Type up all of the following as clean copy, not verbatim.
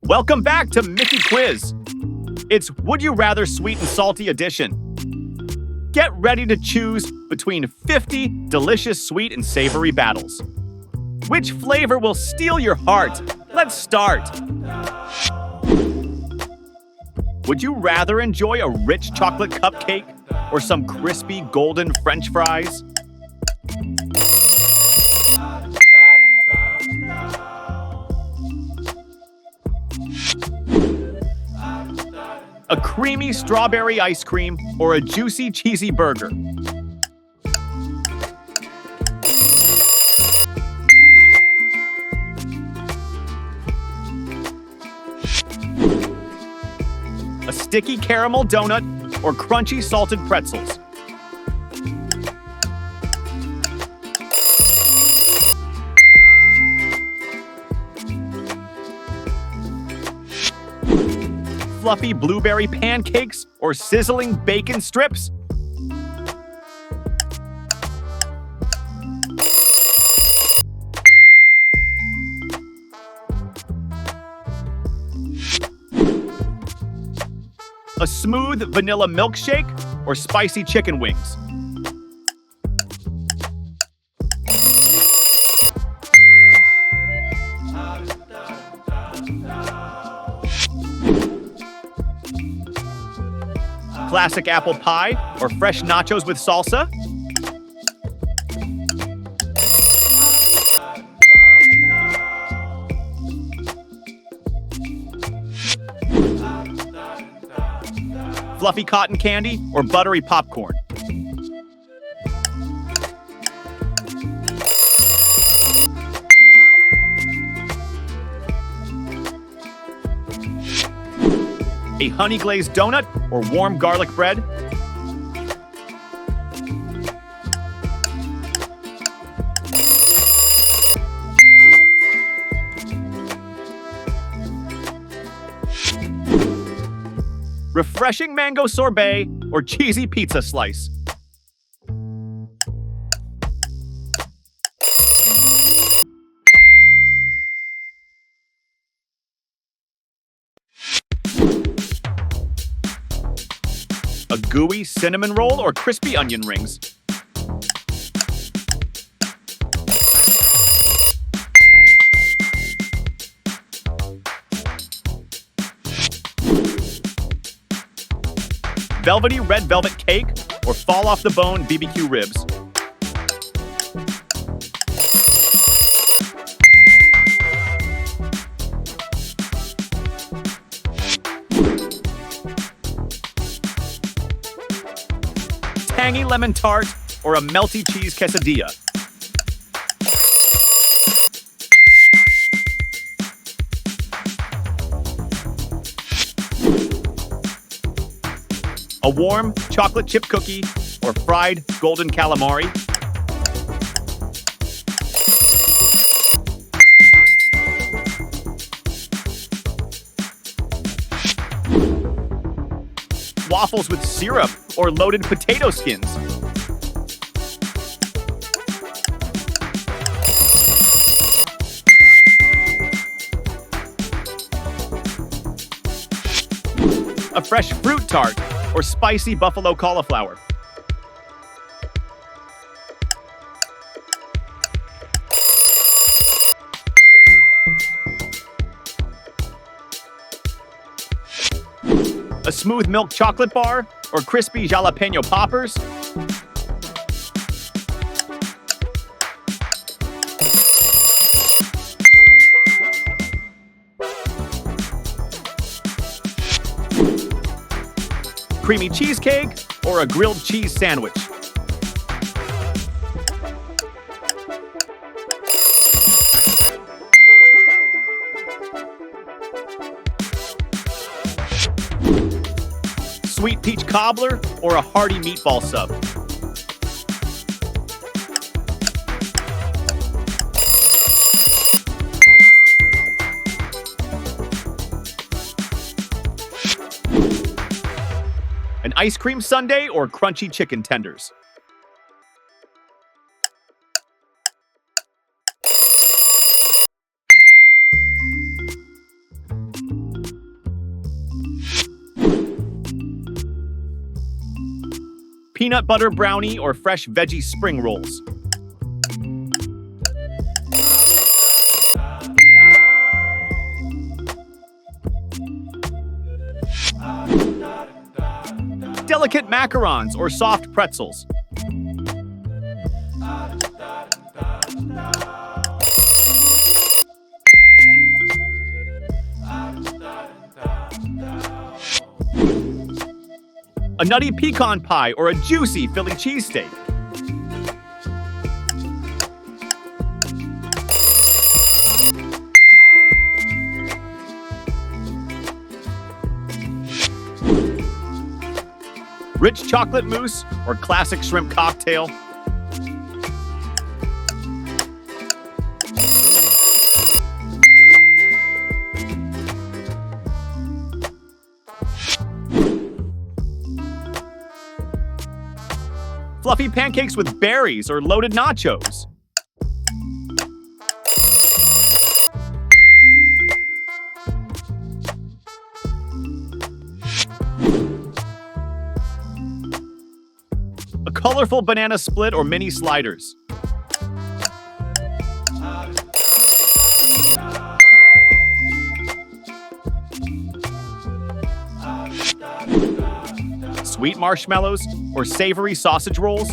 Welcome back to Micki Quiz. It's Would You Rather Sweet and Salty Edition. Get ready to choose between 50 delicious sweet and savory battles. Which flavor will steal your heart? Let's start. Would you rather enjoy a rich chocolate cupcake or some crispy golden French fries? A creamy strawberry ice cream or a juicy cheesy burger? A sticky caramel donut or crunchy salted pretzels? Fluffy blueberry pancakes or sizzling bacon strips? A smooth vanilla milkshake or spicy chicken wings? Classic apple pie or fresh nachos with salsa? Fluffy cotton candy or buttery popcorn? A honey glazed donut or warm garlic bread? Refreshing mango sorbet or cheesy pizza slice? A gooey cinnamon roll or crispy onion rings? Velvety red velvet cake or fall off the bone BBQ ribs? Tangy lemon tart or a melty cheese quesadilla? A warm chocolate chip cookie or fried golden calamari? Waffles with syrup or loaded potato skins? A fresh fruit tart or spicy buffalo cauliflower? A smooth milk chocolate bar or crispy jalapeno poppers? Creamy cheesecake or a grilled cheese sandwich? Sweet peach cobbler or a hearty meatball sub? An ice cream sundae or crunchy chicken tenders? peanut butter brownie or fresh veggie spring rolls. Delicate macarons or soft pretzels. A nutty pecan pie or a juicy Philly cheesesteak. Rich chocolate mousse or classic shrimp cocktail. Fluffy pancakes with berries or loaded nachos. A colorful banana split or mini sliders. Sweet marshmallows or savory sausage rolls.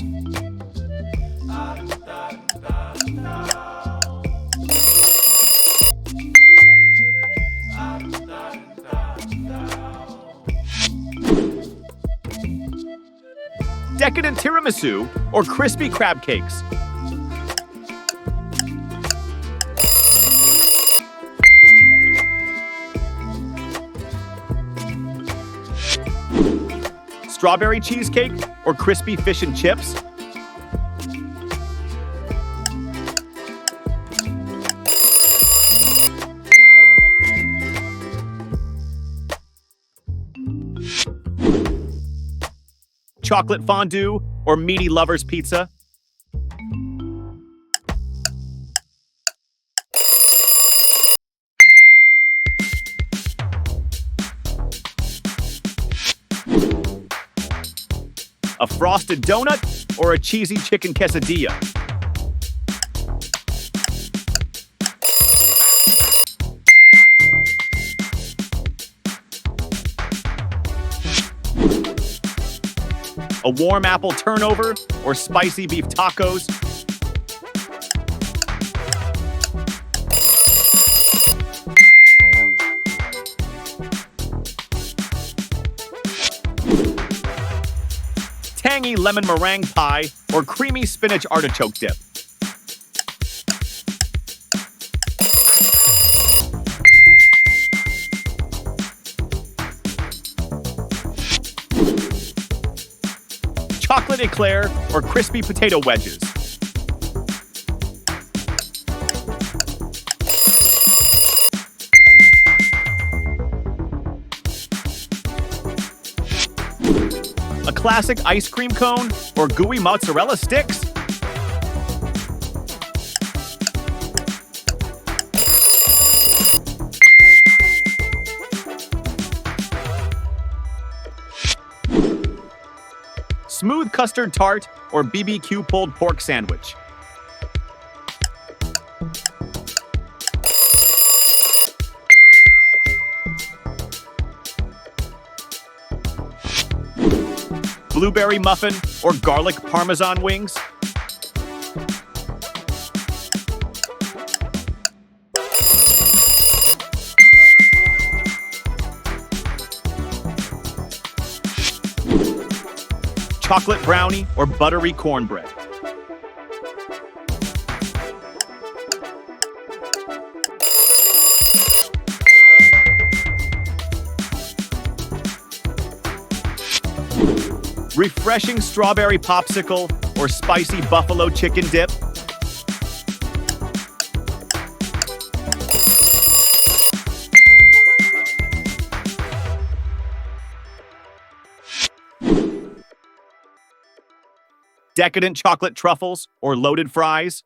Decadent tiramisu or crispy crab cakes. Strawberry cheesecake or crispy fish and chips. Chocolate fondue or meaty lover's pizza. A frosted donut or a cheesy chicken quesadilla. A warm apple turnover or spicy beef tacos. Tangy lemon meringue pie or creamy spinach artichoke dip. Chocolate eclair or crispy potato wedges. A classic ice cream cone or gooey mozzarella sticks. Smooth custard tart or BBQ pulled pork sandwich. Blueberry muffin or garlic parmesan wings. Chocolate brownie or buttery cornbread. Refreshing strawberry popsicle or spicy buffalo chicken dip. Decadent chocolate truffles or loaded fries.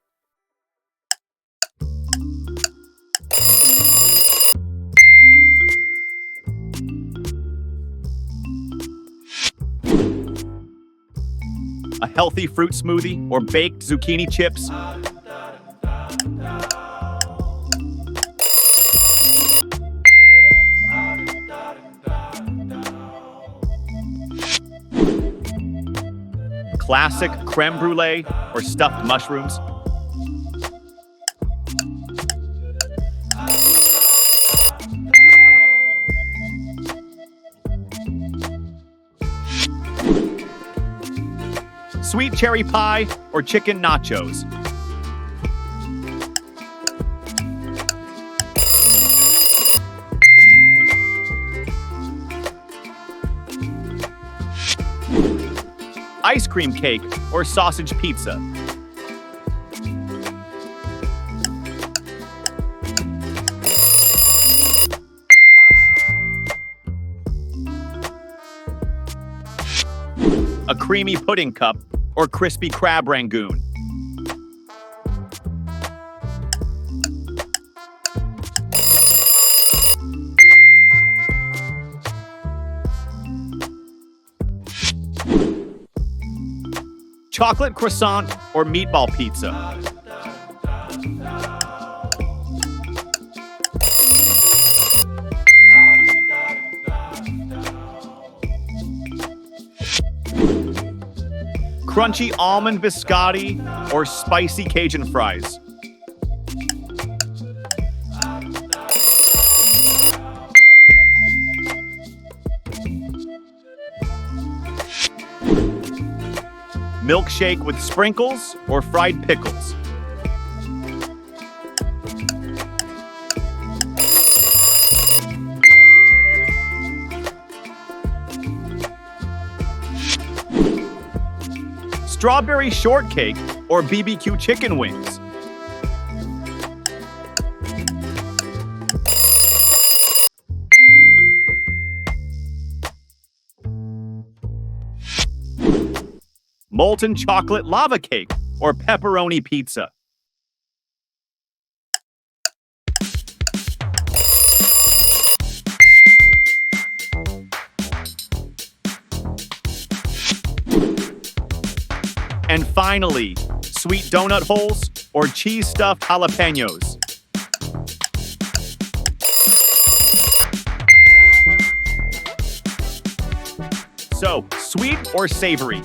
healthy fruit smoothie, or baked zucchini chips? Classic creme brulee or stuffed mushrooms? Sweet cherry pie or chicken nachos? Ice cream cake or sausage pizza? A creamy pudding cup or crispy crab rangoon? Chocolate croissant or meatball pizza? Crunchy almond biscotti or spicy Cajun fries? Milkshake with sprinkles or fried pickles? Strawberry shortcake or BBQ chicken wings? Molten chocolate lava cake or pepperoni pizza? And finally, sweet donut holes or cheese-stuffed jalapenos? So, sweet or savory?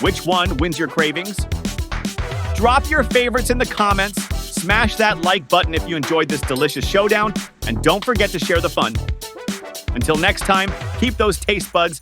Which one wins your cravings? Drop your favorites in the comments, smash that like button if you enjoyed this delicious showdown, and don't forget to share the fun. Until next time, keep those taste buds